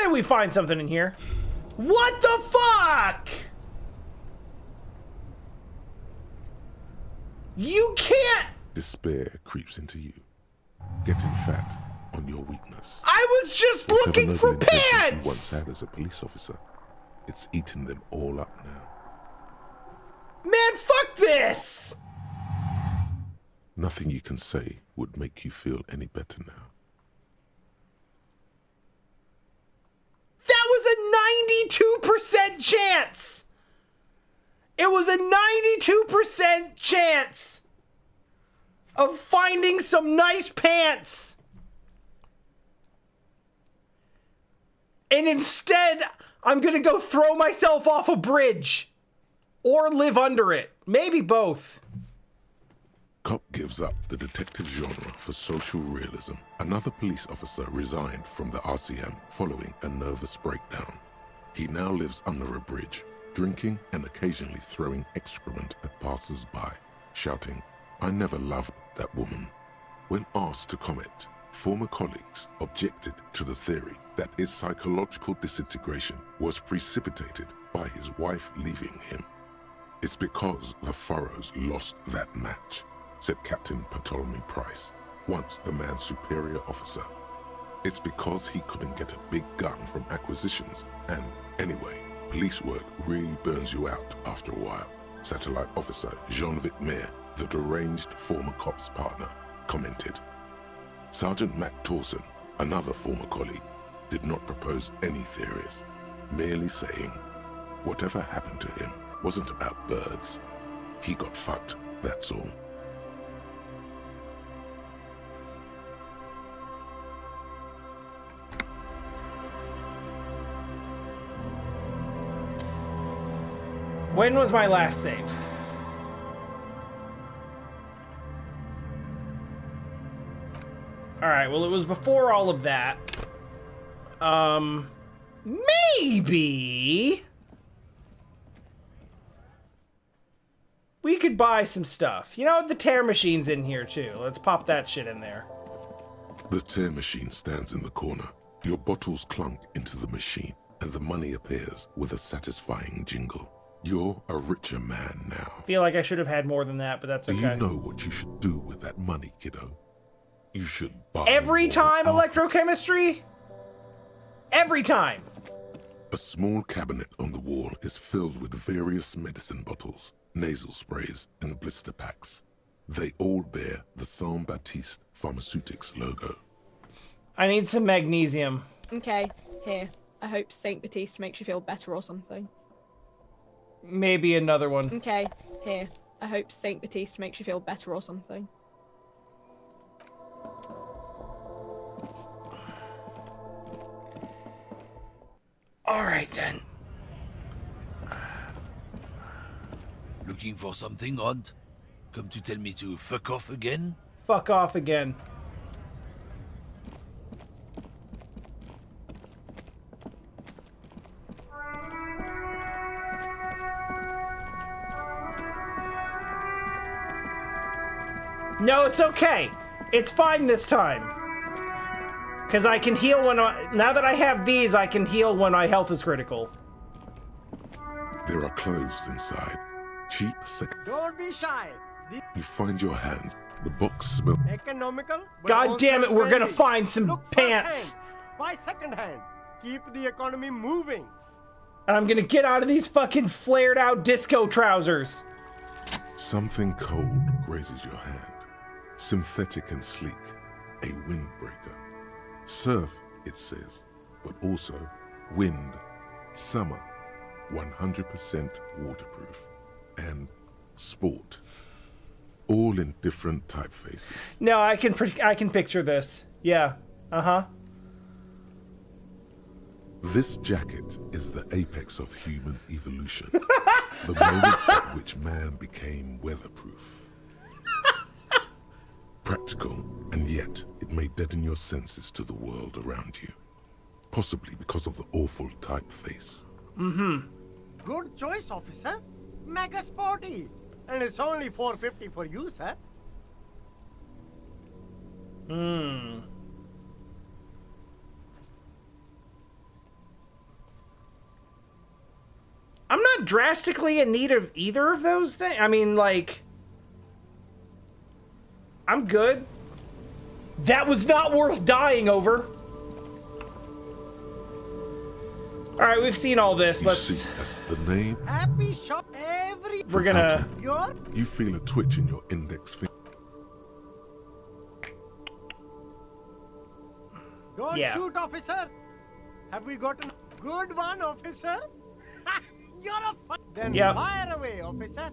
Maybe we find something in here. What the fuck? You can't. Despair creeps into you, getting fat on your weakness. I was just looking for pants! You once had as a police officer, it's eaten them all up now. Man, fuck this! Nothing you can say would make you feel any better now. That was a 92% chance! It was a 92% chance of finding some nice pants. And instead, I'm gonna go throw myself off a bridge. Or live under it. Maybe both. Cop gives up the detective genre for social realism. Another police officer resigned from the RCM following a nervous breakdown. He now lives under a bridge, drinking and occasionally throwing excrement at passers-by, shouting, "I never loved that woman." When asked to comment, former colleagues objected to the theory that his psychological disintegration was precipitated by his wife leaving him. "It's because the Furrows lost that match," said Captain Ptolemy Price, once the man's superior officer. "It's because he couldn't get a big gun from acquisitions, and anyway, police work really burns you out after a while," Satellite Officer Jean-Vic Mayer, the deranged former cop's partner, commented. Sergeant Matt Torson, another former colleague, did not propose any theories, merely saying, "Whatever happened to him wasn't about birds. He got fucked, that's all." When was my last save? Alright, well it was before all of that. Maybe we could buy some stuff. You know, the tear machine's in here too. Let's pop that shit in there. The tear machine stands in the corner. Your bottles clunk into the machine, and the money appears with a satisfying jingle. You're a richer man now. I feel like I should have had more than that, but that's okay. Do you know what you should do with that money, kiddo? You should buy every time alcohol. Electrochemistry? Every time. A small cabinet on the wall is filled with various medicine bottles, nasal sprays, and blister packs. They all bear the Saint Baptiste Pharmaceutics logo. I need some magnesium. Okay, here. I hope Saint Baptiste makes you feel better or something. Maybe another one. Okay, here. I hope Saint Baptiste makes you feel better or something. Alright then. Looking for something, Hunt? Come to tell me to fuck off again? Fuck off again. No, it's okay. It's fine this time. Because I can heal when now that I have these, I can heal when my health is critical. There are clothes inside. Cheap Don't be shy. You find your hands. The box smells Economical. God damn it, we're gonna find some Look pants. Buy second hand. Keep the economy moving. And I'm gonna get out of these fucking flared out disco trousers. Something cold grazes your hand. Synthetic and sleek. A windbreaker. Surf, it says, but also wind, summer, 100% waterproof, and sport. All in different typefaces. No, I can picture this. Yeah. Uh-huh. This jacket is the apex of human evolution. The moment at which man became weatherproof. Practical, and yet it may deaden your senses to the world around you. Possibly because of the awful typeface. Mm-hmm. Good choice, officer. Mega sporty. And it's only $4.50 for you, sir. I'm not drastically in need of either of those things. I mean, like, I'm good. That was not worth dying over. All right, we've seen all this. You Let's. see, that's the name. Happy shop every. We're gonna. Your You feel a twitch in your index finger. don't Yeah. shoot, officer. Have we got a good one, officer? You're a then Yep. fire away, officer.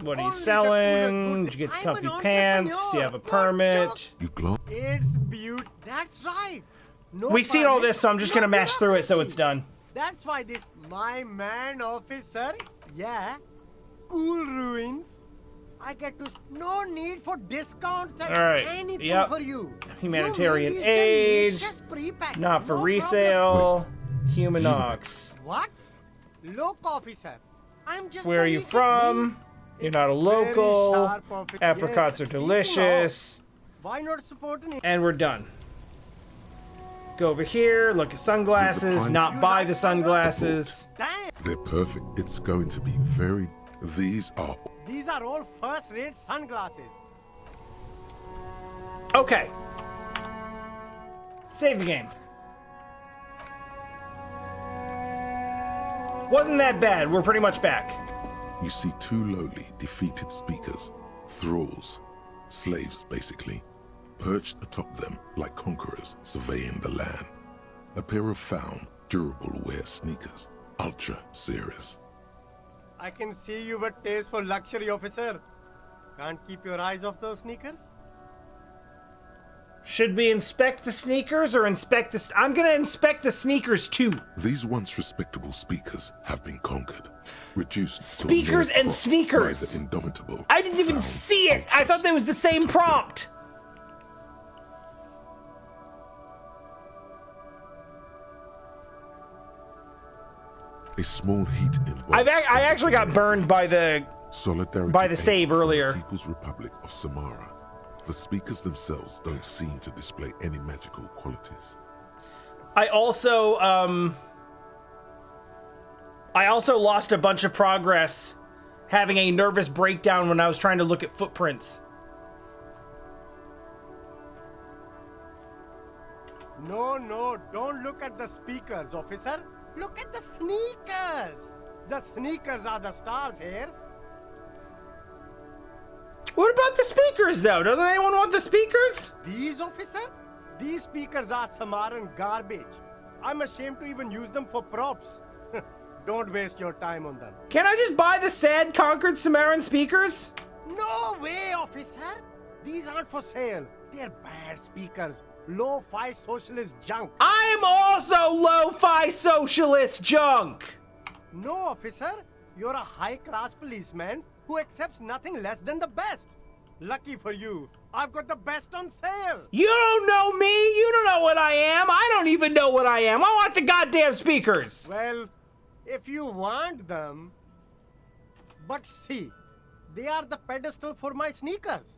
What are you Only the selling? coolest Did you get the goods. I'm comfy an pants? Do you entrepreneur. have a Good permit? job. You glance. It's beautiful. That's right. No We've seen all permit, this, so I'm just no gonna mash through it so it's bureaucracy. done. That's why this, my man, officer. Yeah. Cool ruins. I get to. No need for discounts and All right, anything yep. for you. Humanitarian You need aid, these delicious pre-packed, not for no resale. Human ox. problem. What? Look, officer. I'm just. Where the are you naked from? me. You're It's not a very local. sharp, officer. Apricots Yes, are speaking delicious. of, why not support an And we're done. Go over here, look at sunglasses, pine- not You buy like the sunglasses. Damn! They're perfect. It's going to be very. These are. These are all first-rate sunglasses. Okay. Save the game. Wasn't that bad. We're pretty much back. You see two lowly, defeated speakers, thralls, slaves basically, perched atop them like conquerors surveying the land. A pair of found, durable wear sneakers, ultra series. I can see you have a taste for luxury, officer. Can't keep your eyes off those sneakers? Should we inspect the sneakers or inspect the... I'm gonna inspect the sneakers too. These once respectable speakers have been conquered, reduced to a Speakers mere and prop sneakers. by the indomitable. I didn't even found see it. I ultras. thought that was the same prompt. A small heat invoice. I actually got burned by the... Solidarity by the aid save from the earlier. People's Republic of Samara. The speakers themselves don't seem to display any magical qualities. I also lost a bunch of progress having a nervous breakdown when I was trying to look at footprints. No, don't look at the speakers, officer. Look at the sneakers. The sneakers are the stars here. What about the speakers, though? Doesn't anyone want the speakers? These, officer? These speakers are Samaran garbage. I'm ashamed to even use them for props. Don't waste your time on them. Can I just buy the sad conquered Samaran speakers? No way, officer. These aren't for sale. They're bad speakers. Low-fi socialist junk. I am also lo-fi socialist junk. No, officer. You're a high-class policeman who accepts nothing less than the best. Lucky for you, I've got the best on sale. You don't know me. You don't know what I am. I don't even know what I am. I want the goddamn speakers. Well, if you want them... But see, they are the pedestal for my sneakers.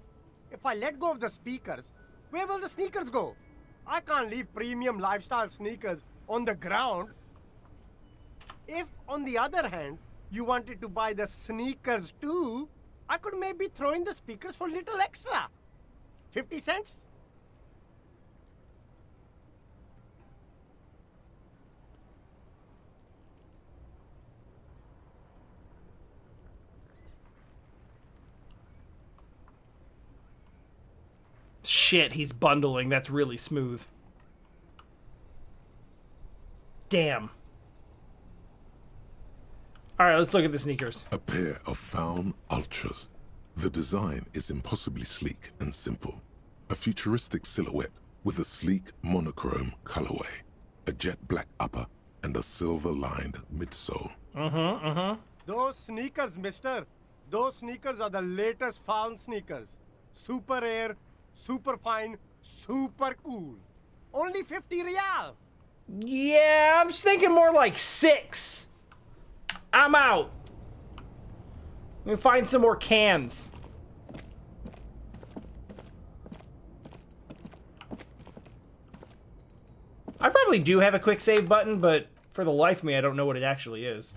If I let go of the speakers, where will the sneakers go? I can't leave premium lifestyle sneakers on the ground. If, on the other hand, you wanted to buy the sneakers too, I could maybe throw in the speakers for little extra. 50 cents? Shit, he's bundling. That's really smooth. Damn. All right, let's look at the sneakers. A pair of found ultras. The design is impossibly sleek and simple. A futuristic silhouette with a sleek monochrome colorway, a jet black upper, and a silver-lined midsole. Those sneakers, mister. Those sneakers are the latest found sneakers. Super air, super fine, super cool. Only 50 real. Yeah, I'm just thinking more like 6. I'm out. Let me find some more cans. I probably do have a quick save button, but for the life of me, I don't know what it actually is.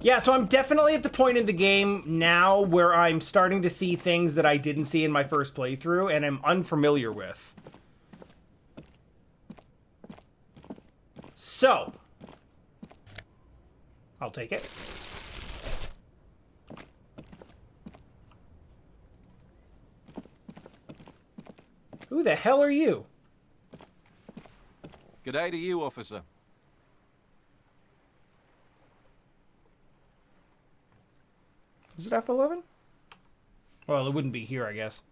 Yeah, so I'm definitely at the point in the game now where I'm starting to see things that I didn't see in my first playthrough and I'm unfamiliar with. So, I'll take it. Who the hell are you? G'day to you, officer. Is it F11? Well, it wouldn't be here, I guess.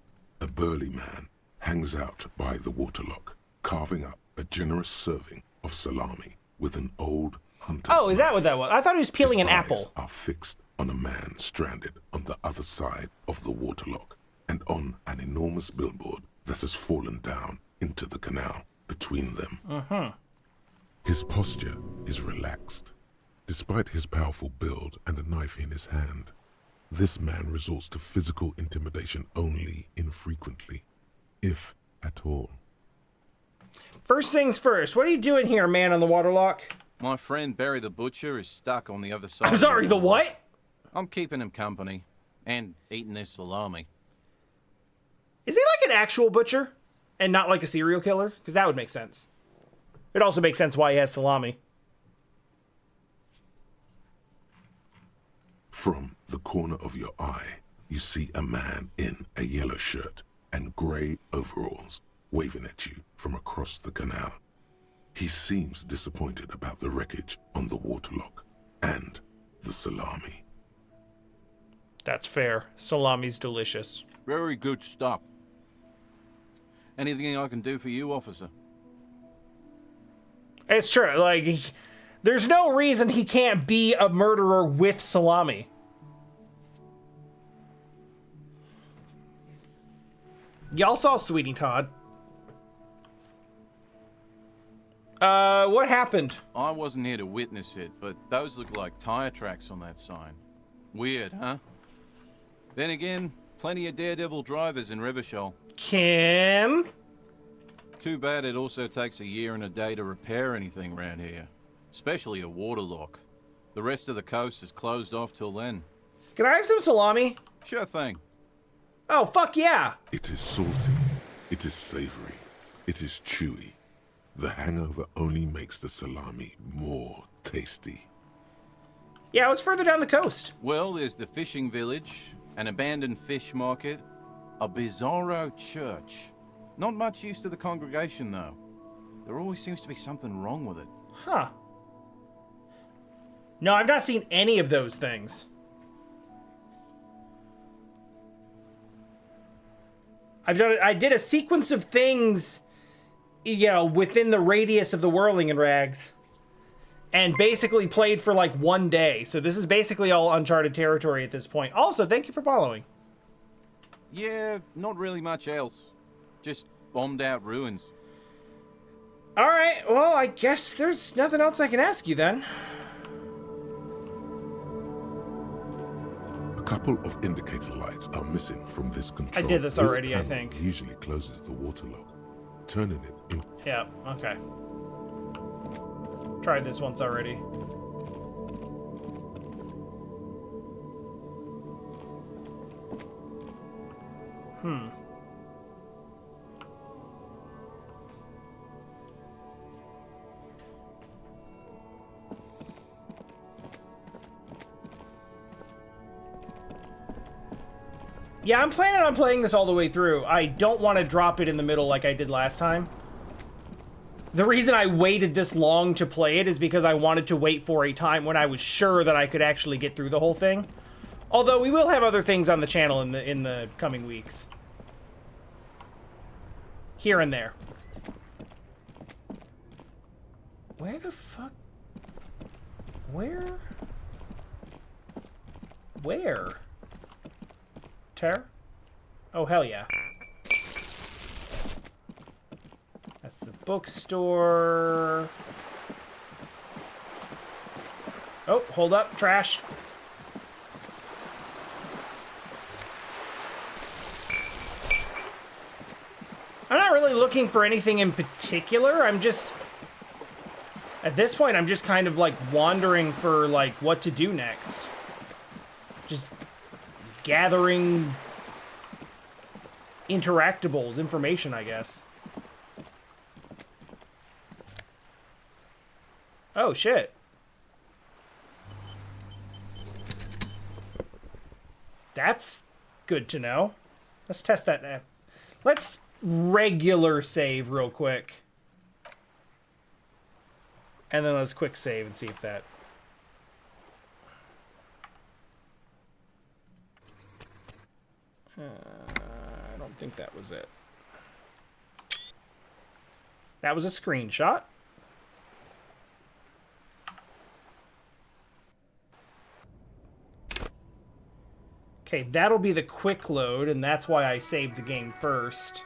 A burly man hangs out by the waterlock, carving up a generous serving of salami with an old hunter's Oh, is that what that was? I thought he was peeling His an eyes apple. are fixed on a man stranded on the other side of the waterlock and on an enormous billboard that has fallen down into the canal between them. His posture is relaxed. Despite his powerful build and a knife in his hand, this man resorts to physical intimidation only infrequently, if at all. First things first, what are you doing here, man on the waterlock? My friend Barry the Butcher is stuck on the other side. I'm sorry, the what? I'm keeping him company and eating his salami. Is he like an actual butcher and not like a serial killer? Because that would make sense. It also makes sense why he has salami. From the corner of your eye, you see a man in a yellow shirt and grey overalls waving at you from across the canal. He seems disappointed about the wreckage on the waterlock and the salami. That's fair. Salami's delicious. Very good stuff. Anything I can do for you, officer? It's true. Like, there's no reason he can't be a murderer with salami. Y'all saw Sweetie Todd. What happened? I wasn't here to witness it, but those look like tire tracks on that sign. Weird, huh? Then again, plenty of daredevil drivers in Revachol. Kim? Too bad it also takes a year and a day to repair anything around here. Especially a waterlock. The rest of the coast is closed off till then. Can I have some salami? Sure thing. Oh, fuck yeah. It is salty, it is savory, it is chewy. The hangover only makes the salami more tasty. Yeah, it's further down the coast. Well, there's the fishing village, an abandoned fish market, a bizarro church. Not much use to the congregation, though. There always seems to be something wrong with it. Huh. No, I've not seen any of those things. I did a sequence of things, you know, within the radius of the Whirling in Rags. And basically played for like one day. So this is basically all uncharted territory at this point. Also, thank you for following. Yeah, not really much else. Just bombed out ruins. Alright, well, I guess there's nothing else I can ask you then. A couple of indicator lights are missing from this control. I did this already, I panel think. Usually closes the waterlock, turning it in. Yeah, okay. Tried this once already. Yeah, I'm planning on playing this all the way through. I don't want to drop it in the middle like I did last time. The reason I waited this long to play it is because I wanted to wait for a time when I was sure that I could actually get through the whole thing. Although we will have other things on the channel in the coming weeks. Here and there. Where the fuck? Where? Where? Terror? Oh, hell yeah. That's the bookstore. Oh, hold up. Trash. I'm not really looking for anything in particular. I'm just At this point, I'm just kind of like wandering for like what to do next. Just gathering interactables, information, I guess. Oh, shit. That's good to know. Let's test that now. Let's regular save real quick. And then let's quick save and see if that... I don't think that was it. That was a screenshot. Okay, that'll be the quick load, and that's why I saved the game first.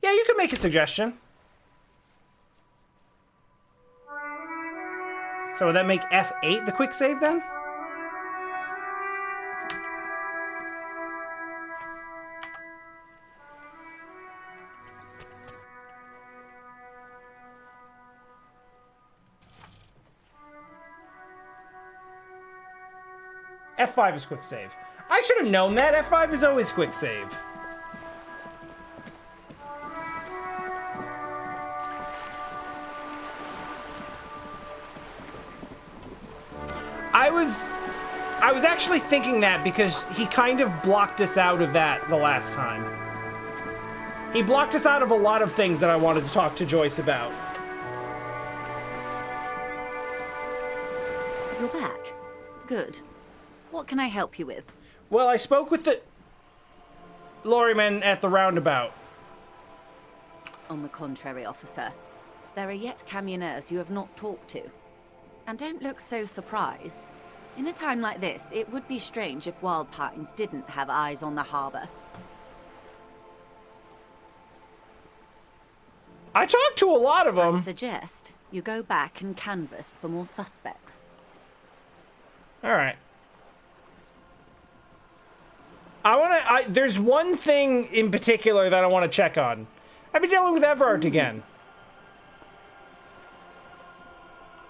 Yeah, you can make a suggestion. So would that make F8 the quick save then? F5 is quick save. I should have known that. F5 is always quick save. I was actually thinking that because he kind of blocked us out of that the last time. He blocked us out of a lot of things that I wanted to talk to Joyce about. You're back. Good. What can I help you with? Well, I spoke with the lorryman at the roundabout. On the contrary, officer. There are yet camioneers you have not talked to. And don't look so surprised. In a time like this, it would be strange if Wild Pines didn't have eyes on the harbor. I talked to a lot of them. I suggest you go back and canvass for more suspects. All right. There's one thing in particular that I want to check on. I've been dealing with Evrart again.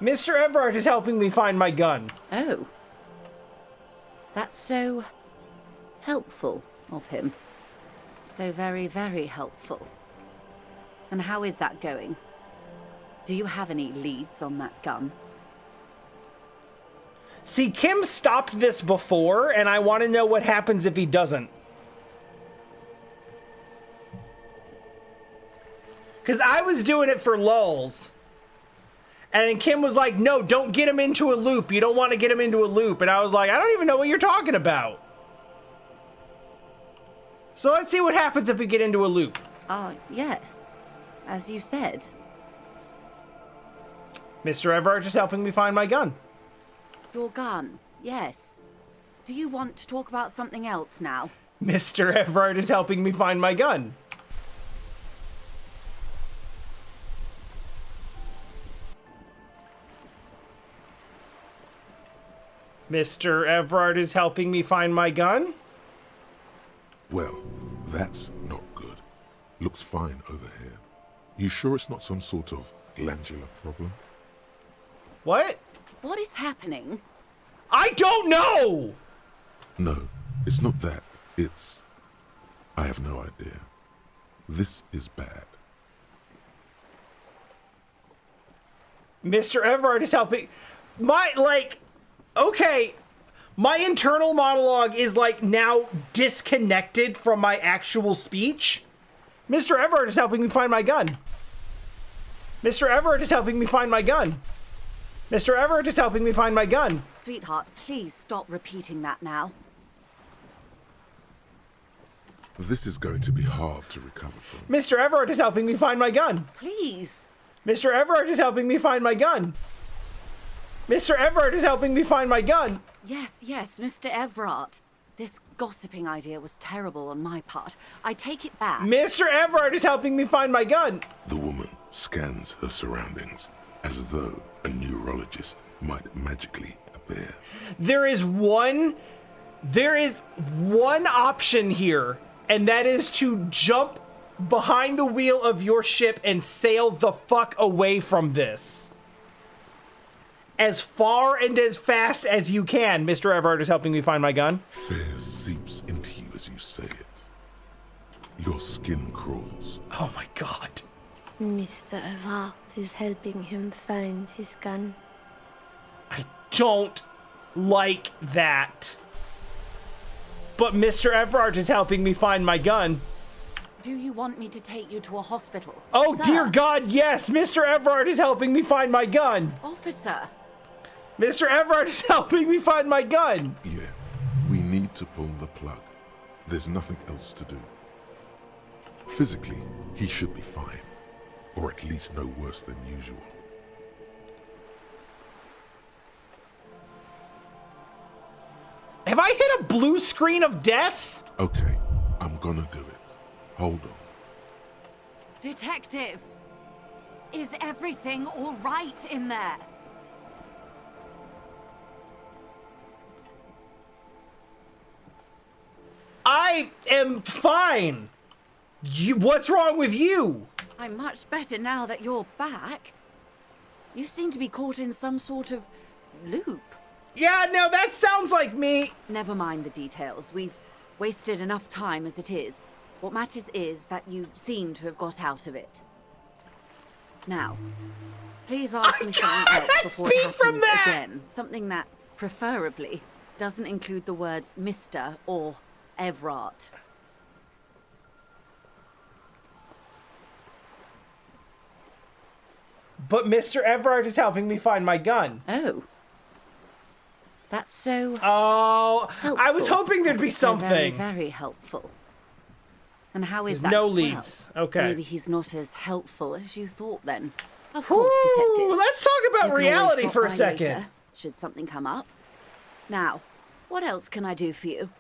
Mr. Evrart is helping me find my gun. Oh. That's so helpful of him. So very, very helpful. And how is that going? Do you have any leads on that gun? See, Kim stopped this before, and I want to know what happens if he doesn't. Because I was doing it for lulz. And then Kim was like, no, don't get him into a loop. You don't want to get him into a loop. And I was like, I don't even know what you're talking about. So let's see what happens if we get into a loop. Yes. As you said. Mr. Evrart is helping me find my gun. Your gun, yes. Do you want to talk about something else now? Mr. Evrart is helping me find my gun. Mr. Evrart is helping me find my gun? Well, that's not good. Looks fine over here. You sure it's not some sort of glandular problem? What? What is happening? I don't know! No, it's not that. It's... I have no idea. This is bad. Mr. Evrart is helping... Okay, my internal monologue is, now disconnected from my actual speech. Mr. Evrart is helping me find my gun. Mr. Evrart is helping me find my gun. Mr. Evrart is helping me find my gun. Sweetheart, please stop repeating that now. This is going to be hard to recover from. Mr. Evrart is helping me find my gun. Please. Mr. Evrart is helping me find my gun. Mr. Evrart is helping me find my gun. Yes, Mr. Evrart. This gossiping idea was terrible on my part. I take it back. Mr. Evrart is helping me find my gun. The woman scans her surroundings as though a neurologist might magically appear. There is one option here, and that is to jump behind the wheel of your ship and sail the fuck away from this. As far and as fast as you can. Mr. Evrart is helping me find my gun. Fear seeps into you as you say it. Your skin crawls. Oh my god. Mr. Evrart is helping him find his gun. I don't like that. But Mr. Evrart is helping me find my gun. Do you want me to take you to a hospital? Oh, Sir? dear God, yes! Mr. Evrart is helping me find my gun! Officer! Mr. Evrart is helping me find my gun! Yeah, we need to pull the plug. There's nothing else to do. Physically, he should be fine. Or at least no worse than usual. Have I hit a blue screen of death? Okay, I'm gonna do it. Hold on. Detective! Is everything all right in there? I am fine. What's wrong with you? I'm much better now that you're back. You seem to be caught in some sort of loop. Yeah, no, that sounds like me. Never mind the details. We've wasted enough time as it is. What matters is that you seem to have got out of it. Now, please ask me something else before it happens again. Something that, preferably, doesn't include the words Mr. or Evrart. But Mr. Evrart is helping me find my gun. Oh. That's so Oh, helpful. I was hoping there'd be So very, something. very helpful. And how is There's that? no leads. Well, Okay. Maybe he's not as helpful as you thought then. Of course, Ooh, detective. let's talk You about can always reality drop for a by second. later, should something come up. Now, what else can I do for you?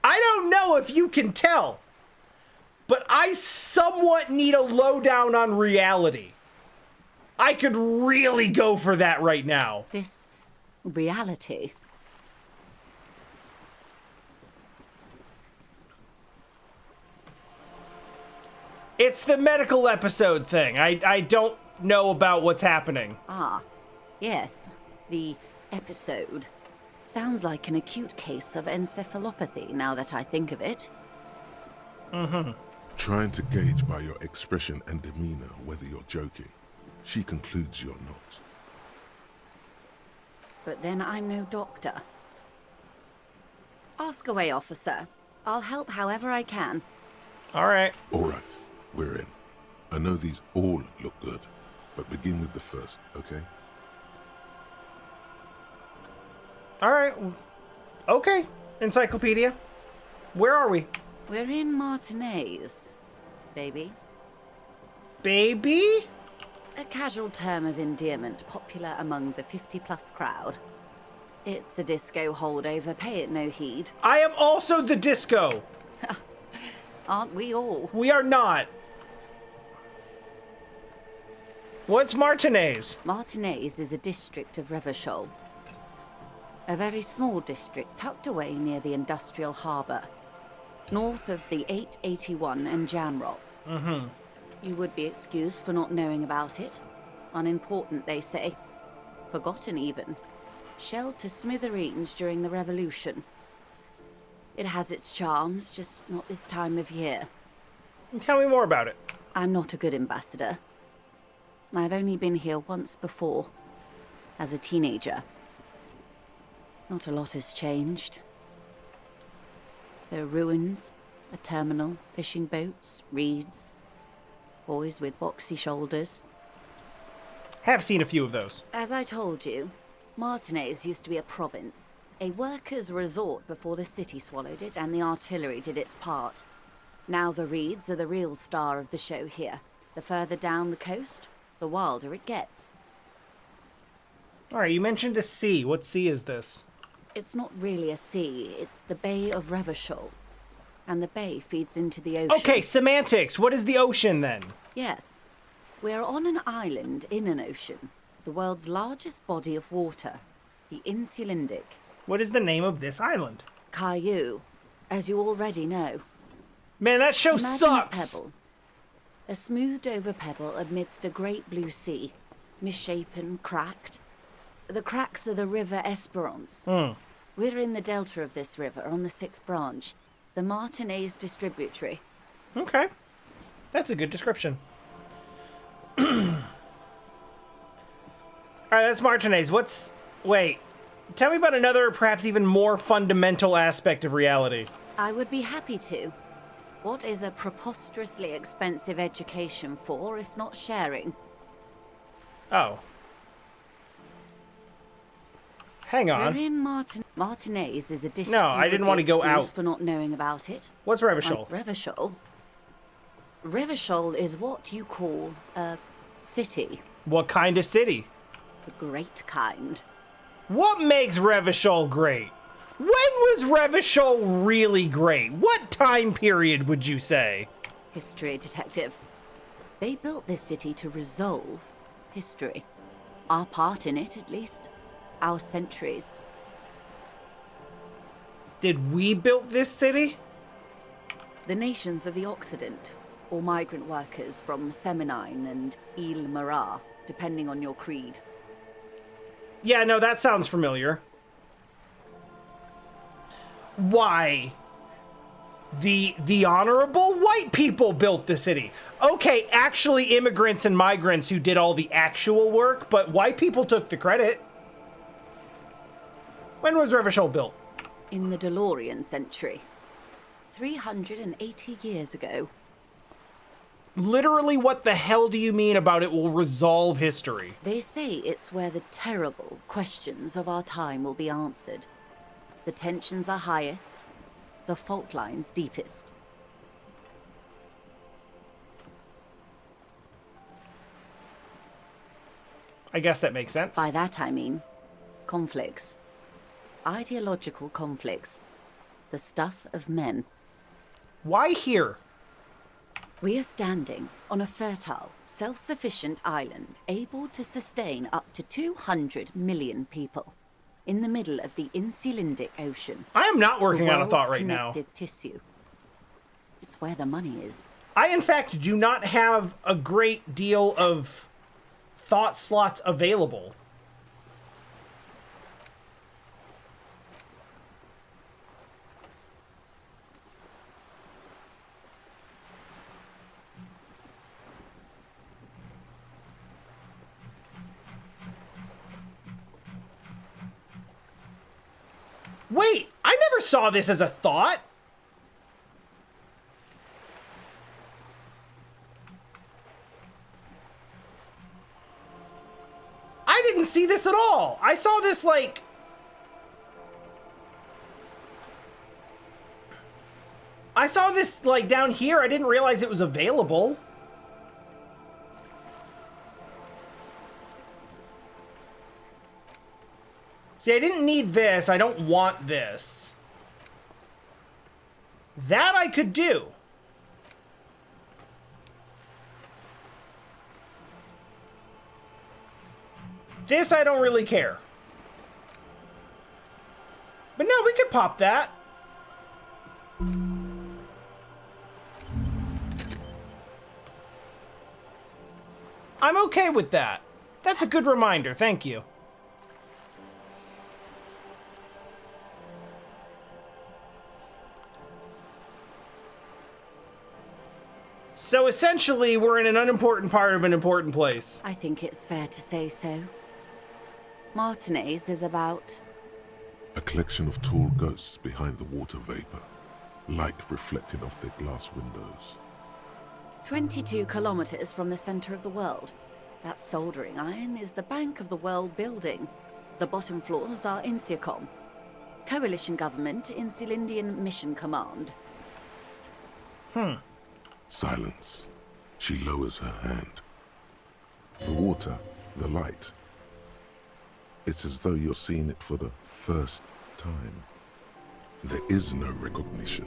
I don't know if you can tell, but I somewhat need a lowdown on reality. I could really go for that right now. This reality. It's the medical episode thing. I don't know about what's happening. Ah, yes. The episode. Sounds like an acute case of encephalopathy now that I think of it. Mm-hmm. Trying to gauge by your expression and demeanor whether you're joking. She concludes you're not. But then I'm no doctor. Ask away, officer. I'll help however I can. All right. All right, we're in. I know these all look good, but begin with the first, okay? All right. Okay, encyclopedia. Where are we? We're in Martinez, baby. Baby? A casual term of endearment popular among the 50-plus crowd. It's a disco holdover, pay it no heed. I am also the disco. Aren't we all? We are not. What's Martinez? Martinez is a district of Revachol. A very small district tucked away near the industrial harbour. North of the 881 and Jamrock. Mm-hmm. You would be excused for not knowing about it. Unimportant, they say. Forgotten, even. Shelled to smithereens during the Revolution. It has its charms, just not this time of year. Tell me more about it. I'm not a good ambassador. I've only been here once before, as a teenager. Not a lot has changed. There are ruins, a terminal, fishing boats, reeds, boys with boxy shoulders. Have seen a few of those. As I told you, Martinez used to be a province, a workers' resort before the city swallowed it and the artillery did its part. Now the reeds are the real star of the show here. The further down the coast, the wilder it gets. All right, you mentioned a sea. What sea is this? It's not really a sea, it's the Bay of Revachol. And the bay feeds into the ocean. Okay, semantics. What is the ocean then? Yes. We're on an island in an ocean. The world's largest body of water. The Insulindic. What is the name of this island? Caillou. As you already know. Man, that show Imagine sucks. a pebble. A smoothed-over pebble amidst a great blue sea. Misshapen, cracked. The cracks are the River Esperance. We're in the delta of this river, on the 6th branch. The Martinez distributary. Okay. That's a good description. Alright, that's Martinez. Wait. Tell me about another, perhaps even more fundamental aspect of reality. I would be happy to. What is a preposterously expensive education for, if not sharing? Oh. Hang on. We're in Martinez is a district. No, I didn't want to go out. For not knowing about it. What's Revachol? Revachol? Revachol is what you call a city. What kind of city? The great kind. What makes Revachol great? When was Revachol really great? What time period would you say? History detective. They built this city to resolve history. Our part in it, at least. Our centuries. Did we build this city? The nations of the Occident, or migrant workers from Seminine and Ile Marat, depending on your creed. Yeah, no, that sounds familiar. Why? The honorable white people built the city. Okay, actually immigrants and migrants who did all the actual work, but white people took the credit. When was Revachol built? In the DeLorean century. 380 years ago. Literally, what the hell do you mean about it will resolve history? They say it's where the terrible questions of our time will be answered. The tensions are highest, the fault lines deepest. I guess that makes sense. By that I mean conflicts. Ideological conflicts. The stuff of men. Why here? We are standing on a fertile, self-sufficient island able to sustain up to 200 million people in the middle of the Insulindic Ocean. I am not working The on a thought world's right now. connective tissue. It's where the money is. I, in fact, do not have a great deal of thought slots available. Wait, I never saw this as a thought. I didn't see this at all. I saw this like... I saw this like down here. I didn't realize it was available. See, I didn't need this. I don't want this. That I could do. This I don't really care. But no, we could pop that. I'm okay with that. That's a good reminder. Thank you. So essentially, we're in an unimportant part of an important place. I think it's fair to say so. Martinez is about... A collection of tall ghosts behind the water vapor, light reflecting off their glass windows. 22 kilometers from the center of the world. That soldering iron is the Bank of the World building. The bottom floors are Insiacom. Coalition government, Insulindian Mission Command. Silence. She lowers her hand. The water, the light. It's as though you're seeing it for the first time. There is no recognition,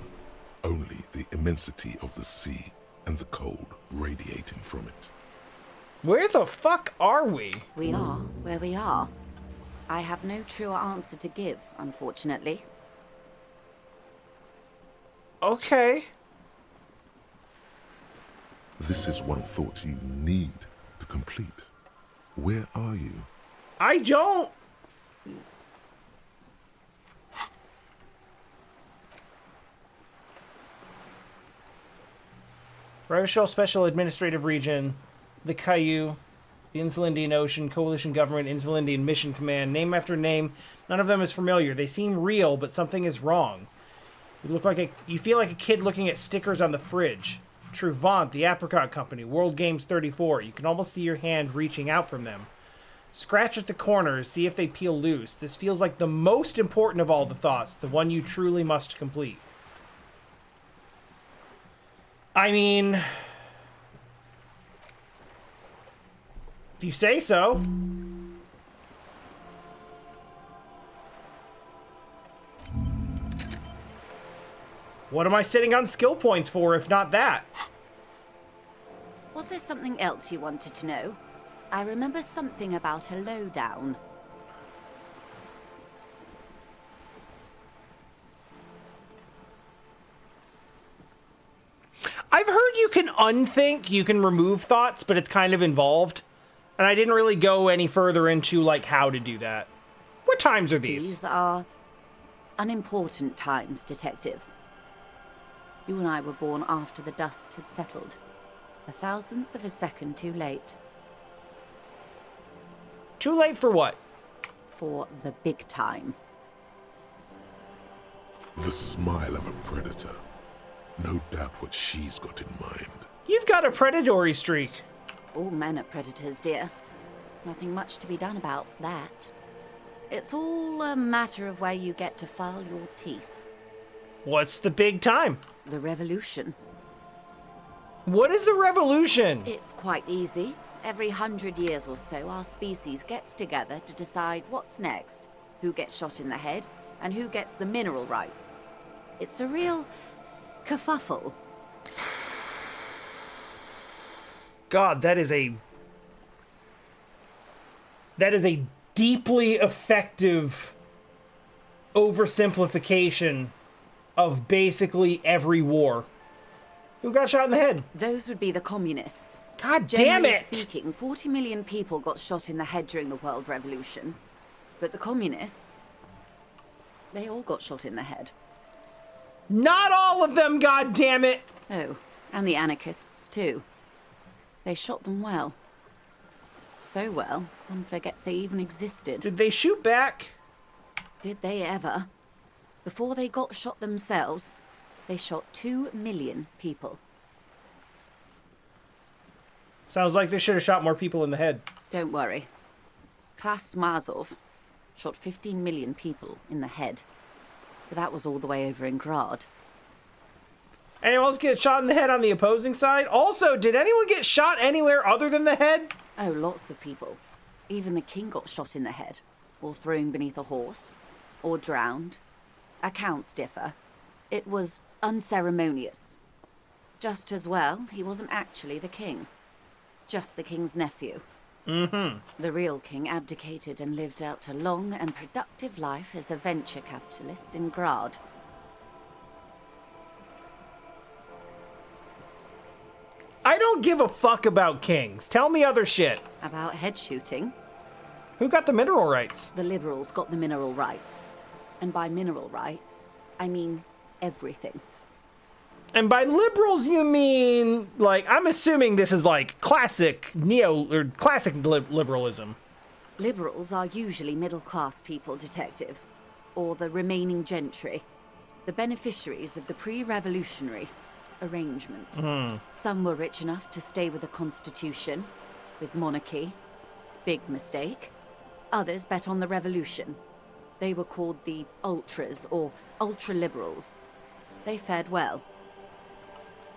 only the immensity of the sea and the cold radiating from it. Where the fuck are we? We are where we are. I have no truer answer to give, unfortunately. Okay. This is one thought you need to complete. Where are you? I don't. Rochelle Special Administrative Region, the Caillou, the Insulindian Ocean, Coalition Government, Insulindian Mission Command, name after name. None of them is familiar. They seem real, but something is wrong. You feel like a kid looking at stickers on the fridge. Truvant, the Apricot Company, World Games 34. You can almost see your hand reaching out from them. Scratch at the corners, see if they peel loose. This feels like the most important of all the thoughts, the one you truly must complete. I mean, if you say so. What am I sitting on skill points for, if not that? Was there something else you wanted to know? I remember something about a lowdown. I've heard you can unthink, you can remove thoughts, but it's kind of involved. And I didn't really go any further into, like, how to do that. What times are these? These are unimportant times, Detective. You and I were born after the dust had settled. 1,000th of a second too late. Too late for what? For the big time. The smile of a predator. No doubt what she's got in mind. You've got a predatory streak. All men are predators, dear. Nothing much to be done about that. It's all a matter of where you get to file your teeth. What's the big time? The revolution. What is the revolution? It's quite easy. Every 100 years or so, our species gets together to decide what's next, who gets shot in the head, and who gets the mineral rights. It's a real kerfuffle. God, that is a deeply effective oversimplification of basically every war. Who got shot in the head? Those would be the communists. God damn Generally it! speaking, 40 million people got shot in the head during the World Revolution. But the communists, they all got shot in the head. Not all of them, god damn it! Oh, and the anarchists too. They shot them well. So well, one forgets they even existed. Did they shoot back? Did they ever? Before they got shot themselves, they shot 2 million people. Sounds like they should have shot more people in the head. Don't worry. Klaus Mazov shot 15 million people in the head. But that was all the way over in Grad. Anyone else get shot in the head on the opposing side? Also, did anyone get shot anywhere other than the head? Oh, lots of people. Even the king got shot in the head, or thrown beneath a horse, or drowned. Accounts differ. It was unceremonious. Just as well, he wasn't actually the king. Just the king's nephew. Mm-hmm. The real king abdicated and lived out a long and productive life as a venture capitalist in Grad. I don't give a fuck about kings. Tell me other shit. About head shooting, Who got the mineral rights? the liberals got the mineral rights. And by mineral rights, I mean everything. And by liberals, you mean, like, I'm assuming this is like classic liberalism. Liberals are usually middle-class people, Detective. Or the remaining gentry. The beneficiaries of the pre-revolutionary arrangement. Some were rich enough to stay with the Constitution, with monarchy. Big mistake. Others bet on the revolution. They were called the ultras, or ultra-liberals. They fared well.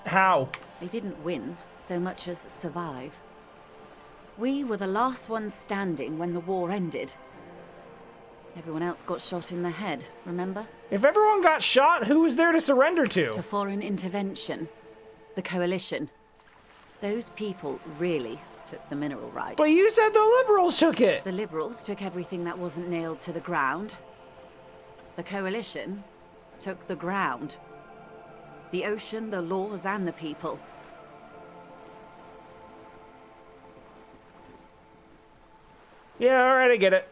How? They didn't win so much as survive. We were the last ones standing when the war ended. Everyone else got shot in the head, remember? If everyone got shot, who was there to surrender To to? foreign intervention. The coalition. Those people really took the mineral rights. But you said the liberals took it. The liberals took everything that wasn't nailed to the ground. The coalition took the ground. The ocean, the laws, and the people. Yeah, alright, I get it.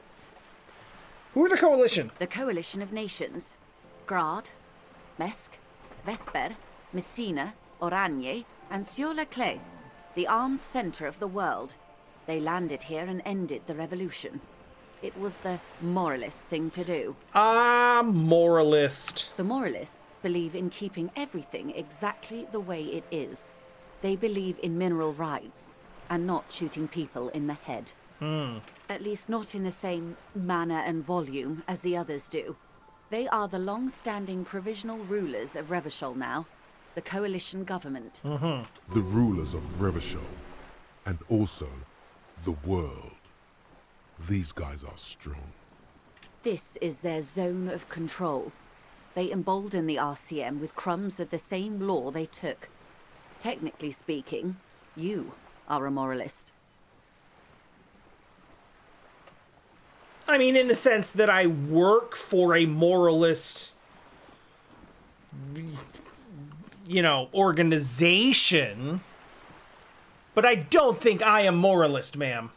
Who are the Coalition? The Coalition of Nations. Grad, Mesk, Vesper, Messina, Oranje, and Sur-la-Clay. The armed center of the world. They landed here and ended the revolution. It was the moralist thing to do. Ah, moralist. The moralists believe in keeping everything exactly the way it is. They believe in mineral rights and not shooting people in the head. At least not in the same manner and volume as the others do. They are the long-standing provisional rulers of Revachol now, the coalition government. The rulers of Revachol, and also the world. These guys are strong. This is their zone of control. They embolden the RCM with crumbs of the same law they took. Technically speaking, you are a moralist. I mean, in the sense that I work for a moralist, you know, organization. But I don't think I am moralist, ma'am.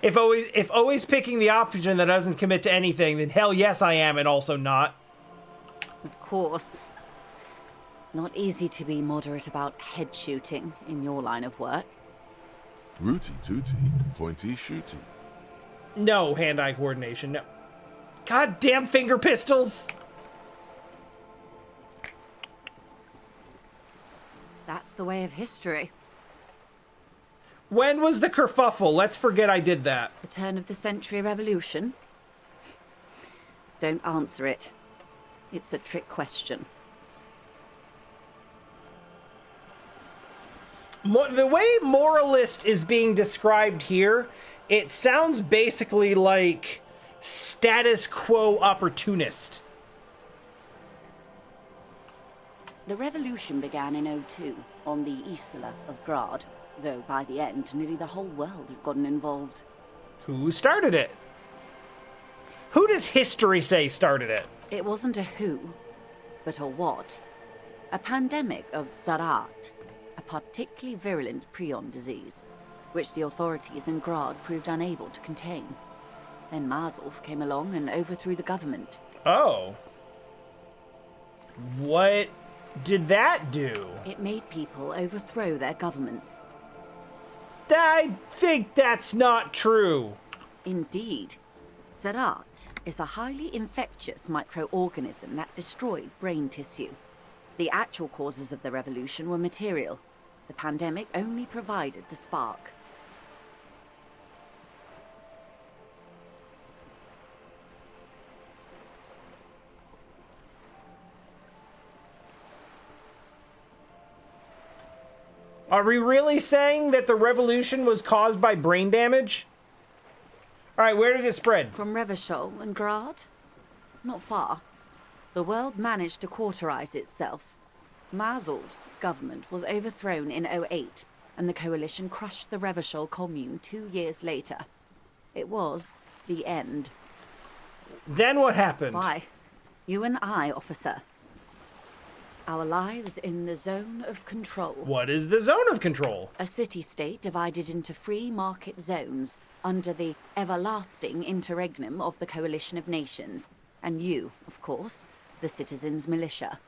If always picking the option that doesn't commit to anything, then hell yes I am, and also not. Of course. Not easy to be moderate about head shooting in your line of work. Rooty tooty, pointy shooty. No hand-eye coordination, no. Goddamn finger pistols! That's the way of history. When was the kerfuffle? Let's forget I did that. The turn of the century revolution? Don't answer it. It's a trick question. The way moralist is being described here, it sounds basically like status quo opportunist. The revolution began in '02 on the Isla of Grad, though by the end, nearly the whole world had gotten involved. Who started it? Who does history say started it? It wasn't a who, but a what. A pandemic of Evrart, a particularly virulent prion disease, which the authorities in Grad proved unable to contain. Then Marzolf came along and overthrew the government. Oh. What did that do? It made people overthrow their governments. I think that's not true. Indeed. Evrart is a highly infectious microorganism that destroyed brain tissue. The actual causes of the revolution were material. The pandemic only provided the spark. Are we really saying that the revolution was caused by brain damage? Alright, where did it spread? From Revachol and Grad? Not far. The world managed to cauterize itself. Marzolf's government was overthrown in '08, and the coalition crushed the Revachol commune 2 years later. It was the end. Then what happened? Why? You and I, officer. Our lives in the zone of control. What is the zone of control? A city-state divided into free market zones under the everlasting interregnum of the Coalition of Nations. And you, of course, the citizens' militia.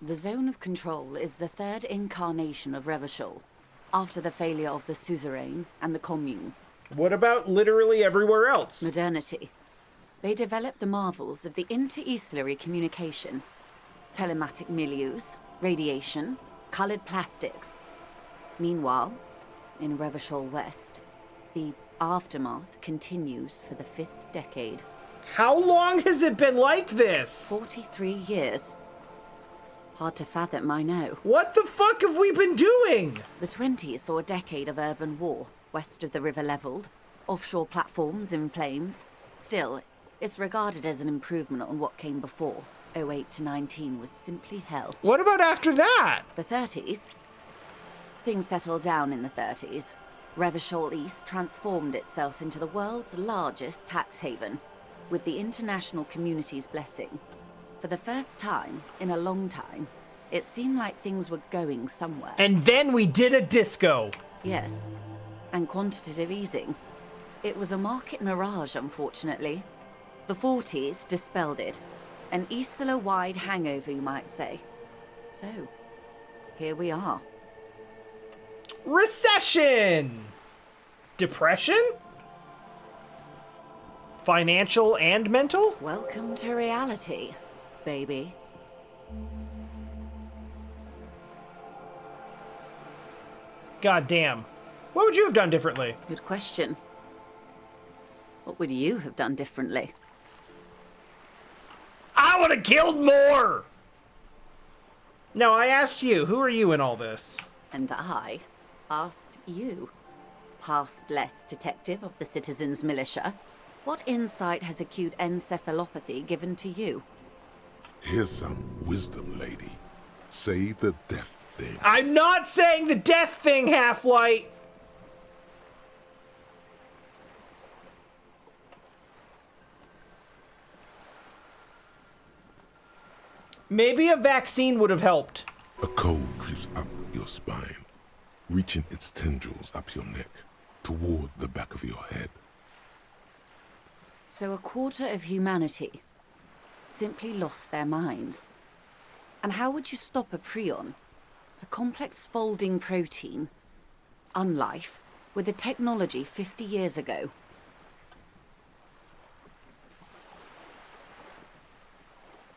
The zone of control is the third incarnation of Revachol, after the failure of the suzerain and the commune. What about literally everywhere else? Modernity. They developed the marvels of the inter-eastlery communication. Telematic milieus, radiation, colored plastics. Meanwhile, in Revachol West, the aftermath continues for the 5th decade. How long has it been like this? 43 years. Hard to fathom, I know. What the fuck have we been doing? The 20s saw a decade of urban war, west of the river leveled, offshore platforms in flames. Still, it's regarded as an improvement on what came before. '08 to '19 was simply hell. What about after that? The 30s? Things settled down in the 30s. Revachol East transformed itself into the world's largest tax haven, with the international community's blessing. For the first time in a long time, it seemed like things were going somewhere. And then we did a disco. Yes, and quantitative easing. It was a market mirage, unfortunately. The 40s dispelled it. An Isola-wide hangover, you might say. So, here we are. Recession! Depression? Financial and mental? Welcome to reality, baby. God damn. What would you have done differently? Good question. What would you have done differently? I would have killed more! Now, I asked you, who are you in all this? And I asked you, past-less detective of the Citizens Militia, what insight has acute encephalopathy given to you? Here's some wisdom, lady. Say the death thing. I'm not saying the death thing, Half-Light! Maybe a vaccine would have helped. A cold creeps up your spine, reaching its tendrils up your neck, toward the back of your head. So a quarter of humanity simply lost their minds. And how would you stop a prion, a complex folding protein, unlife, with a technology 50 years ago?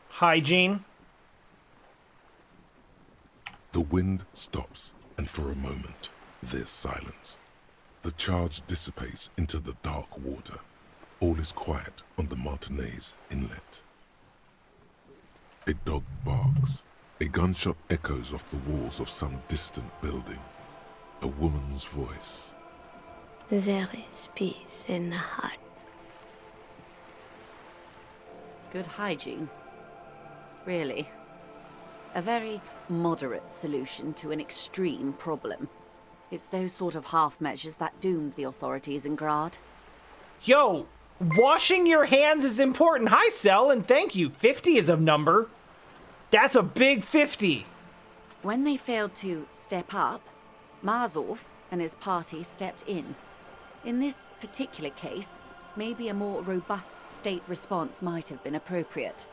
Hygiene. The wind stops, and for a moment, there's silence. The charge dissipates into the dark water. All is quiet on the Martinez Inlet. A dog barks. A gunshot echoes off the walls of some distant building. A woman's voice. There is peace in the heart. Good hygiene. Really. A very moderate solution to an extreme problem. It's those sort of half measures that doomed the authorities in Grad. Yo, washing your hands is important. Hi, Cell, and thank you. 50 is a number. That's a big 50. When they failed to step up, Marzov and his party stepped in. In this particular case, maybe a more robust state response might have been appropriate.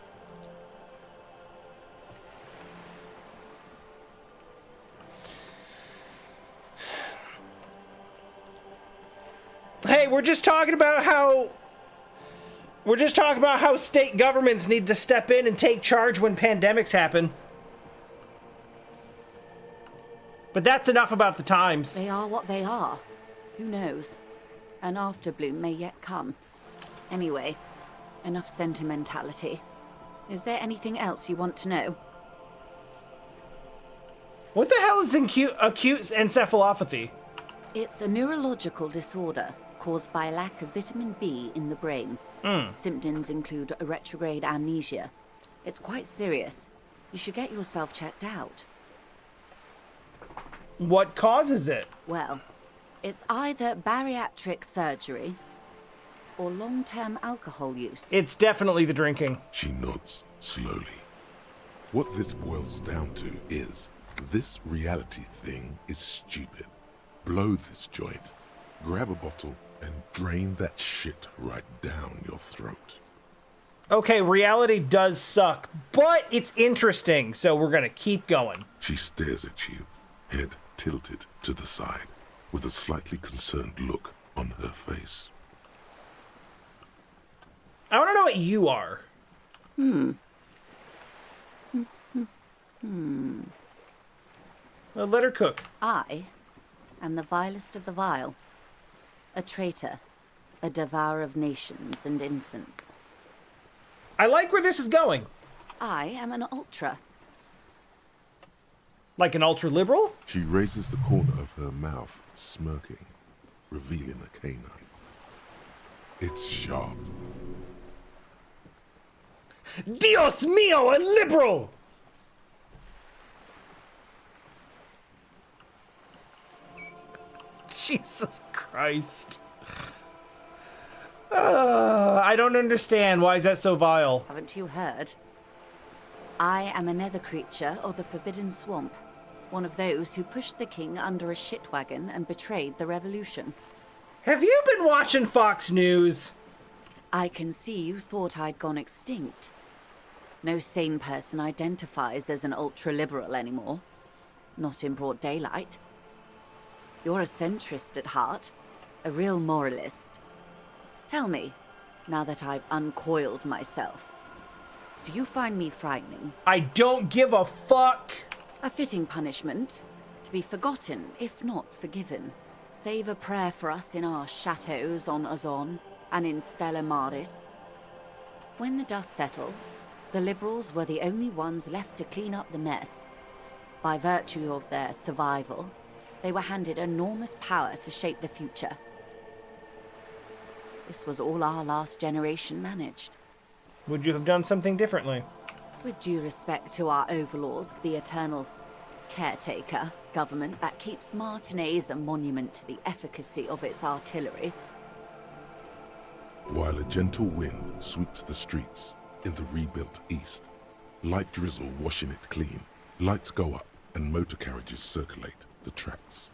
Hey, we're just talking about how state governments need to step in and take charge when pandemics happen. But that's enough about the times. They are what they are. Who knows? An afterbloom may yet come. Anyway, enough sentimentality. Is there anything else you want to know? What the hell is acute encephalopathy? It's a neurological disorder caused by a lack of vitamin B in the brain. Symptoms include a retrograde amnesia. It's quite serious. You should get yourself checked out. What causes it? Well, it's either bariatric surgery or long-term alcohol use. It's definitely the drinking. She nods slowly. What this boils down to is, this reality thing is stupid. Blow this joint, grab a bottle, and drain that shit right down your throat. Okay, reality does suck, but it's interesting, so we're gonna keep going. She stares at you, head tilted to the side, with a slightly concerned look on her face. I wanna know what you are. Well, let her cook. I am the vilest of the vile. A traitor, a devourer of nations and infants. I like where this is going. I am an ultra. Like an ultra-liberal? She raises the corner of her mouth, smirking, revealing a canine. It's sharp. Dios mío, a liberal! Jesus Christ. I don't understand. Why is that so vile? Haven't you heard? I am a nether creature of the Forbidden Swamp. One of those who pushed the king under a shit wagon and betrayed the revolution. Have you been watching Fox News? I can see you thought I'd gone extinct. No sane person identifies as an ultra-liberal anymore. Not in broad daylight. You're a centrist at heart. A real moralist. Tell me, now that I've uncoiled myself, do you find me frightening? I don't give a fuck. A fitting punishment. To be forgotten, if not forgiven. Save a prayer for us in our chateaus on Azon and in Stella Maris. When the dust settled, the liberals were the only ones left to clean up the mess. By virtue of their survival, they were handed enormous power to shape the future. This was all our last generation managed. Would you have done something differently? With due respect to our overlords, the eternal caretaker government that keeps Martinez a monument to the efficacy of its artillery. While a gentle wind sweeps the streets in the rebuilt east, light drizzle washing it clean, lights go up and motor carriages circulate the tracks.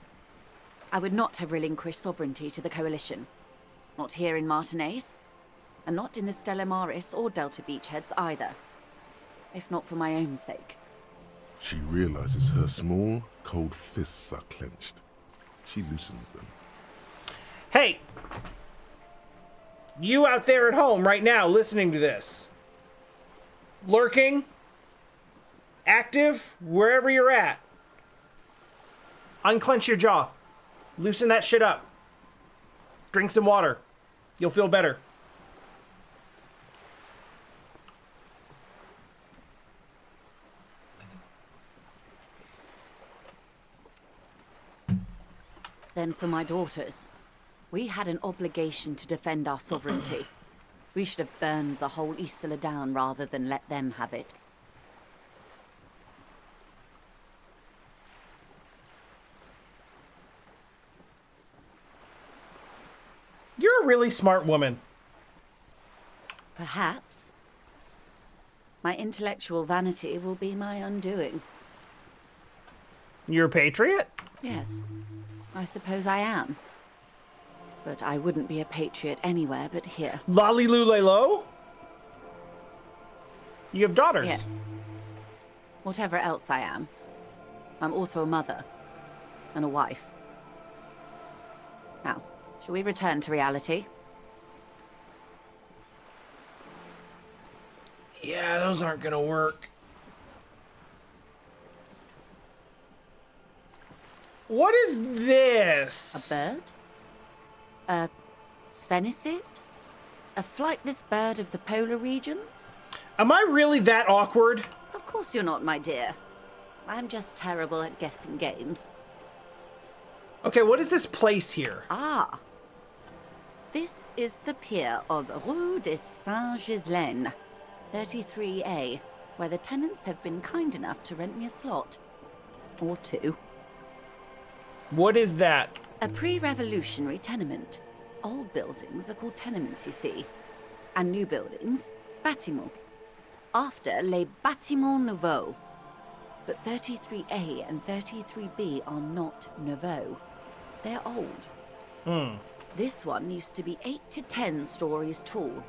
I would not have relinquished sovereignty to the Coalition. Not here in Martinez, and not in the Stella Maris or Delta Beachheads either. If not for my own sake. She realizes her small, cold fists are clenched. She loosens them. Hey! You out there at home right now listening to this. Lurking. Active. Wherever you're at. Unclench your jaw. Loosen that shit up. Drink some water. You'll feel better. Then for my daughters. We had an obligation to defend our sovereignty. We should have burned the whole Isla down rather than let them have it. You're a really smart woman. Perhaps. My intellectual vanity will be my undoing. You're a patriot? Yes, I suppose I am. But I wouldn't be a patriot anywhere but here. Lolly Lulelo? You have daughters? Yes. Whatever else I am, I'm also a mother and a wife. Now, shall we return to reality? Yeah, those aren't gonna work. What is this? A bird? A Svenicid? A flightless bird of the polar regions? Am I really that awkward? Of course you're not, my dear. I'm just terrible at guessing games. Okay, what is this place here? Ah. This is the pier of Rue de Saint-Ghislaine, 33A, where the tenants have been kind enough to rent me a slot. Or two. What is that? A pre-revolutionary tenement. Old buildings are called tenements, you see. And new buildings, bâtiments. After les bâtiments nouveaux. But 33A and 33B are not nouveaux. They're old. This one used to be 8 to 10 stories tall.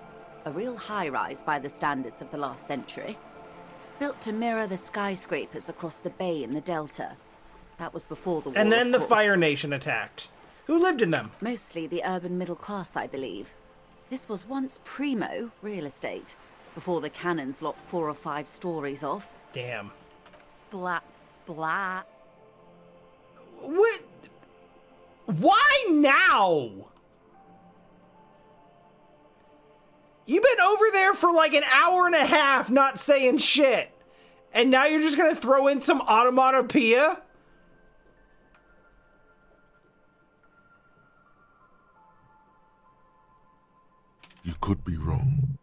A real high-rise by the standards of the last century. Built to mirror the skyscrapers across the bay in the Delta. That was before the war, And then of the course. Fire Nation attacked. Who lived in them? Mostly the urban middle class, I believe. This was once primo real estate, before the cannons lopped 4 or 5 stories off. Damn. Splat, splat. What? Why now? You've been over there for like an hour and a half not saying shit. And now you're just gonna throw in some onomatopoeia? You could be wrong,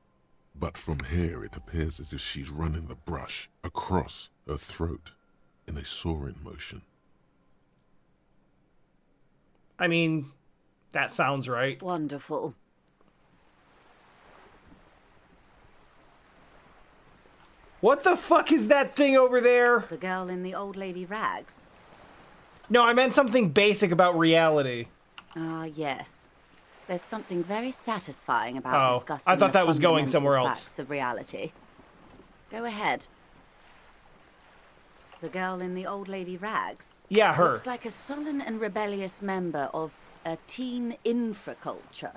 but from here it appears as if she's running the brush across her throat in a soaring motion. I mean, that sounds right. What the fuck is that thing over there? The girl in the old lady rags? No, I meant something basic about reality. Ah, yes. There's something very satisfying about discussing I thought the that was going fundamental somewhere else. facts of reality. Go ahead. The girl in the old lady rags? Yeah, her. Looks like a sullen and rebellious member of a teen infraculture.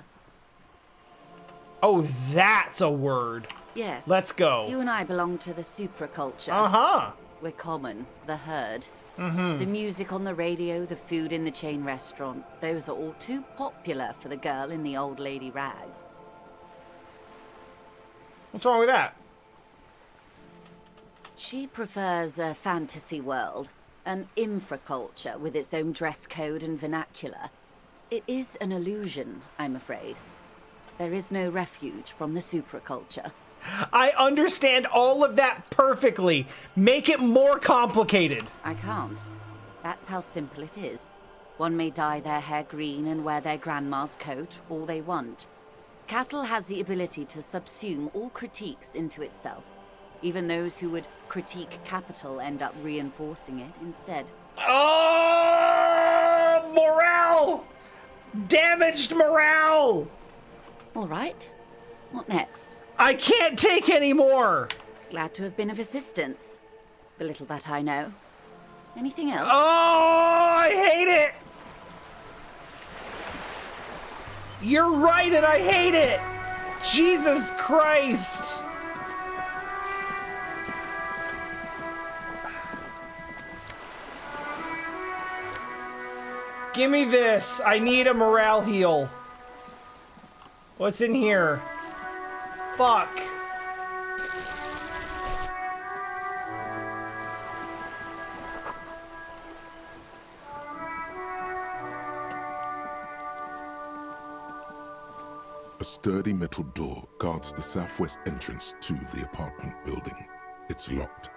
Oh, that's a word. Yes. Let's go. You and I belong to the supraculture. Uh-huh. We're common, the herd. The music on the radio, the food in the chain restaurant, those are all too popular for the girl in the old lady rags. What's wrong with that? She prefers a fantasy world, an infraculture with its own dress code and vernacular. It is an illusion, I'm afraid. There is no refuge from the supraculture. I understand all of that perfectly. Make it more complicated. I can't. That's how simple it is. One may dye their hair green and wear their grandma's coat all they want. Capital has the ability to subsume all critiques into itself. Even those who would critique capital end up reinforcing it instead. Oh, morale! Damaged morale! All right. What next? I can't take any more! Glad to have been of assistance. The little that I know. Anything else? Oh, I hate it! You're right and I hate it! Jesus Christ! Give me this. I need a morale heal. What's in here? Fuck. A sturdy metal door guards the southwest entrance to the apartment building. It's locked.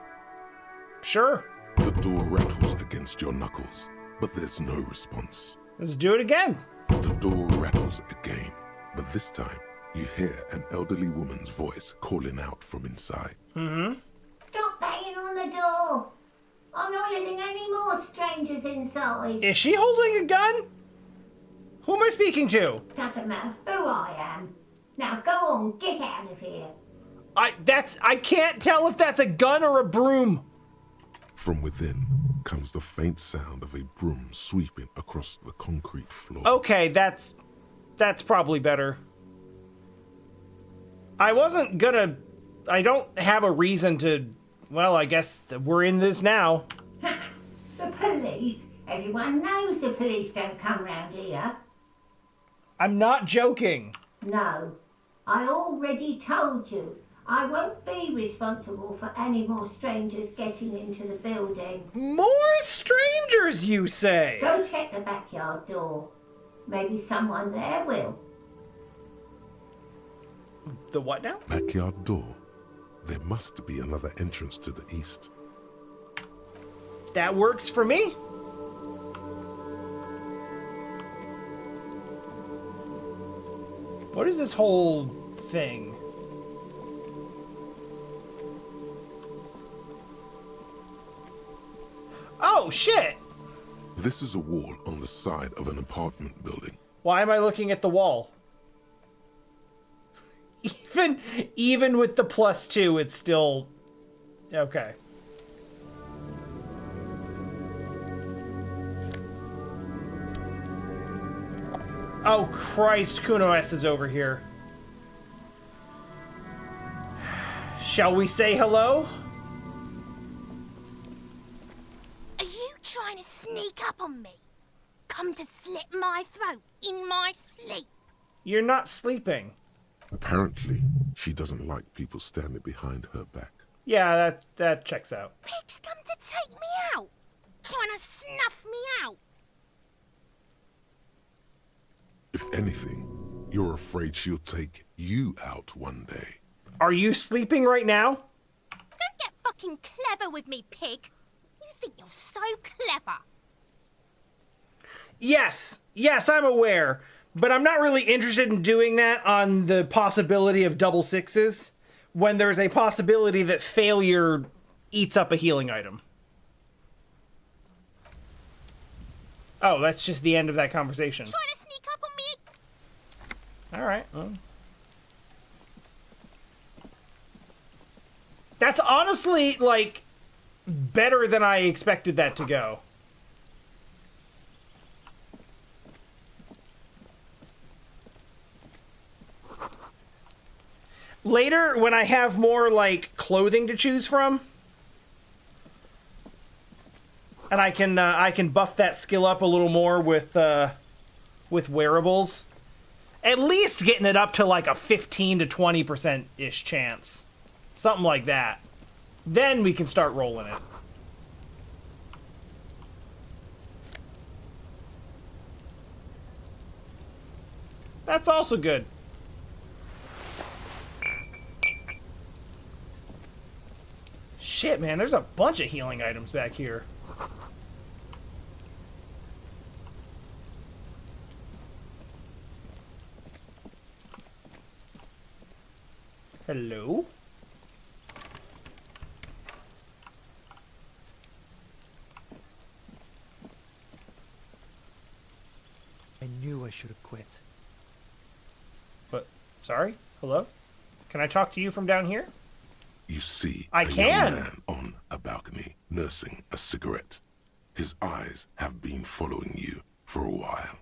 Sure. The door rattles against your knuckles, but there's no response. Let's do it again. The door rattles again, but this time you hear an elderly woman's voice calling out from inside. Stop banging on the door. I'm not letting any more strangers inside. Is she holding a gun? Who am I speaking to? Doesn't matter who I am. Now go on, get out of here. I can't tell if that's a gun or a broom. From within comes the faint sound of a broom sweeping across the concrete floor. Okay, that's probably better. I don't have a reason to, well, I guess we're in this now. The police? Everyone knows the police don't come round here. I'm not joking. No, I already told you. I won't be responsible for any more strangers getting into the building. More strangers, you say? Go check the backyard door. Maybe someone there will. The what now? Backyard door. There must be another entrance to the east. That works for me. What is this whole thing? Oh, shit! This is a wall on the side of an apartment building. Why am I looking at the wall? Even with the +2, it's still... Okay. Oh, Christ, Kuno S is over here. Shall we say hello? Are you trying to sneak up on me? Come to slit my throat in my sleep? You're not sleeping. Apparently, she doesn't like people standing behind her back. Yeah, that checks out. Pig's come to take me out. Trying to snuff me out. If anything, you're afraid she'll take you out one day. Are you sleeping right now? Don't get fucking clever with me, pig. You think you're so clever. Yes, I'm aware. But I'm not really interested in doing that on the possibility of double sixes. when there's a possibility that failure eats up a healing item. Oh, that's just the end of that conversation. Trying to sneak up on me? All right. Well. That's honestly, like, better than I expected that to go. Later, when I have more, like, clothing to choose from, and I can buff that skill up a little more with wearables, at least getting it up to, like, a 15 to 20%-ish chance. Something like that. Then we can start rolling it. That's also good. Shit, man, there's a bunch of healing items back here. Hello? I knew I should have quit. What? Sorry? Hello? Can I talk to you from down here? You see I a can. young man on a balcony nursing a cigarette. His eyes have been following you for a while.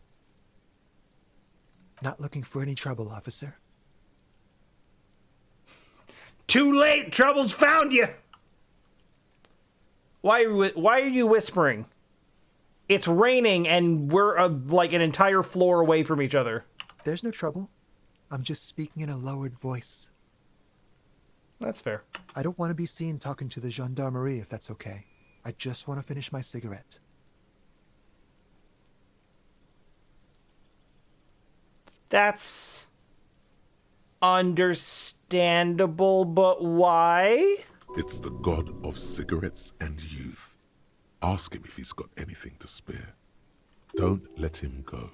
Not looking for any trouble, officer. Too late! Trouble's found you! Why are you whispering? It's raining and we're like an entire floor away from each other. There's no trouble. I'm just speaking in a lowered voice. That's fair. I don't want to be seen talking to the gendarmerie if that's okay. I just want to finish my cigarette. That's understandable, but why? It's the god of cigarettes and youth. Ask him if he's got anything to spare. Don't let him go.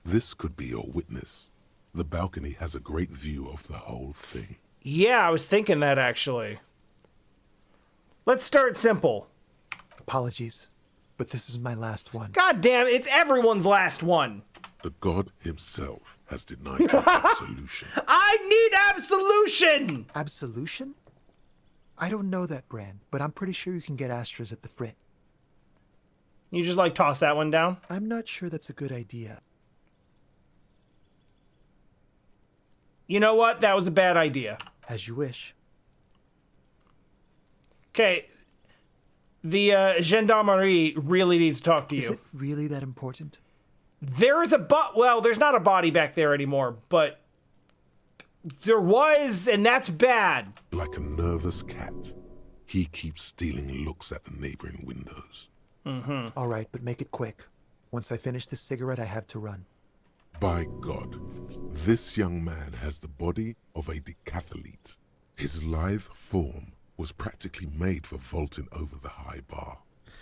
This could be your witness. The balcony has a great view of the whole thing. Yeah, I was thinking that actually. Let's start simple. Apologies, but this is my last one. God damn, it's everyone's last one. The god himself has denied you absolution. I need absolution! Absolution? I don't know that brand, but I'm pretty sure you can get Astras at the Frit. You just like toss that one down? I'm not sure that's a good idea. You know what? That was a bad idea. As you wish. Okay. The gendarmerie really needs to talk to you. Is it really that important? There is well, there's not a body back there anymore, but there was, and that's bad. Like a nervous cat, he keeps stealing looks at the neighboring windows. Mm-hmm. All right, but make it quick. Once I finish this cigarette, I have to run. By God, this young man has the body of a decathlete. His lithe form was practically made for vaulting over the high bar.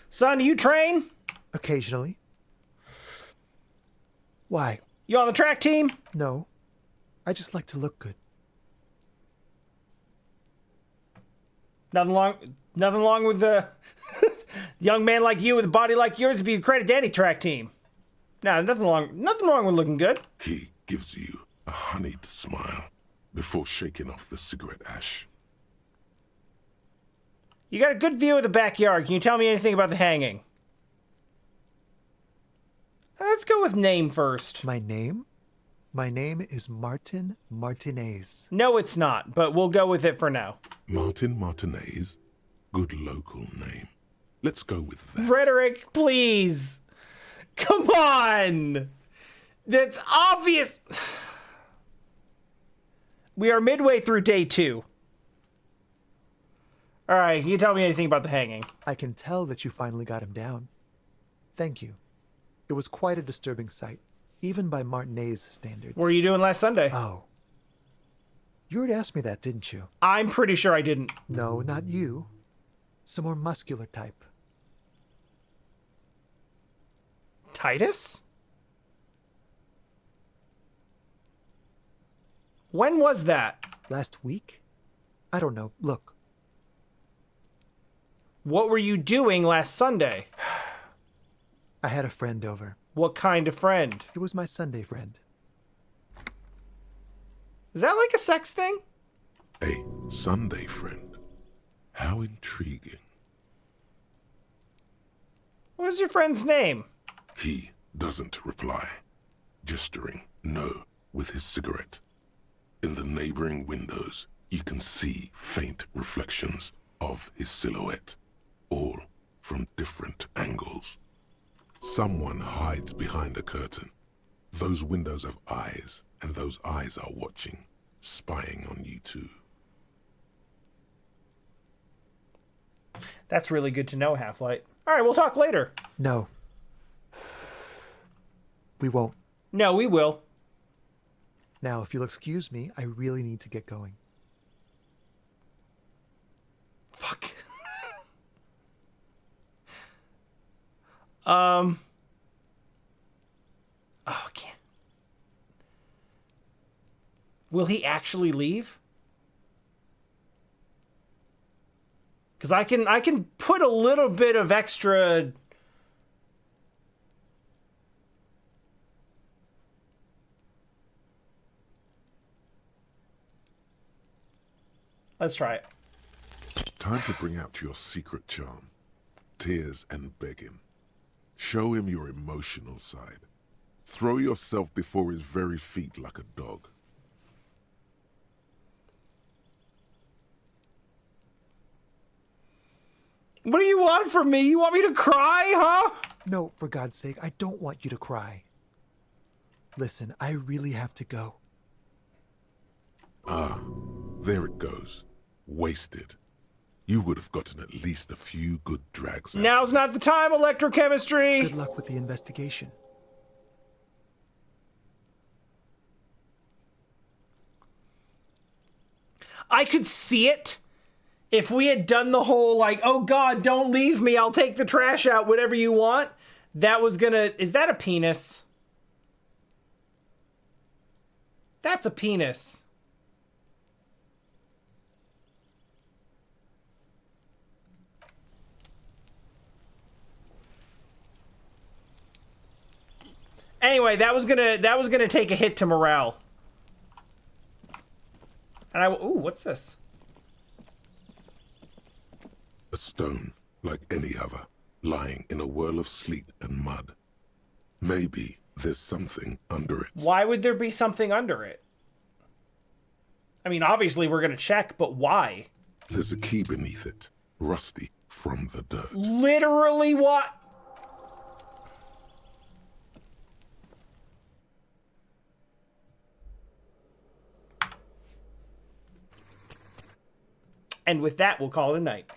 Son, do you train? Occasionally. Why? You on the track team? No. I just like to look good. Nothing wrong with the young man like you with a body like yours to be a credit to any track team. No, nothing wrong with looking good. He gives you a honeyed smile before shaking off the cigarette ash. You got a good view of the backyard. Can you tell me anything about the hanging? Let's go with name first. My name? My name is Martin Martinez. No, it's not, but we'll go with it for now. Martin Martinez? Good local name. Let's go with that. Frederick, please. Come on! That's obvious. We are midway through day 2. All right, can you tell me anything about the hanging? I can tell that you finally got him down. Thank you. It was quite a disturbing sight, even by Martinez standards. What were you doing last Sunday? Oh. You already asked me that, didn't you? I'm pretty sure I didn't. No, not you. Some more muscular type. Titus? When was that? Last week? I don't know. Look, What were you doing last Sunday? I had a friend over. What kind of friend? It was my Sunday friend. Is that like a sex thing? A Sunday friend. How intriguing. What was your friend's name? He doesn't reply, gesturing no with his cigarette. In the neighboring windows, you can see faint reflections of his silhouette, all from different angles. Someone hides behind a curtain. Those windows have eyes, and those eyes are watching, spying on you too. That's really good to know, Half-Light. All right, we'll talk later. No. We won't. No, we will. Now, if you'll excuse me, I really need to get going. Fuck. Oh, I can't. Will he actually leave? Because I can put a little bit of extra. Let's try it. Time to bring out your secret charm. Tears and beg him. Show him your emotional side. Throw yourself before his very feet like a dog. What do you want from me? You want me to cry, huh? No, for God's sake, I don't want you to cry. Listen, I really have to go. Ah, there it goes. Wasted. You would have gotten at least a few good drags out. Now's not the time, electrochemistry. Good luck with the investigation. I could see it if we had done the whole, like, oh God, don't leave me, I'll take the trash out, whatever you want. That was gonna... Is that a penis? That's a penis. Anyway, that was gonna take a hit to morale. And ooh, what's this? A stone, like any other, lying in a whirl of sleet and mud. Maybe there's something under it. Why would there be something under it? I mean, obviously we're gonna check, but why? There's a key beneath it, rusty from the dirt. Literally what? And with that, we'll call it a night.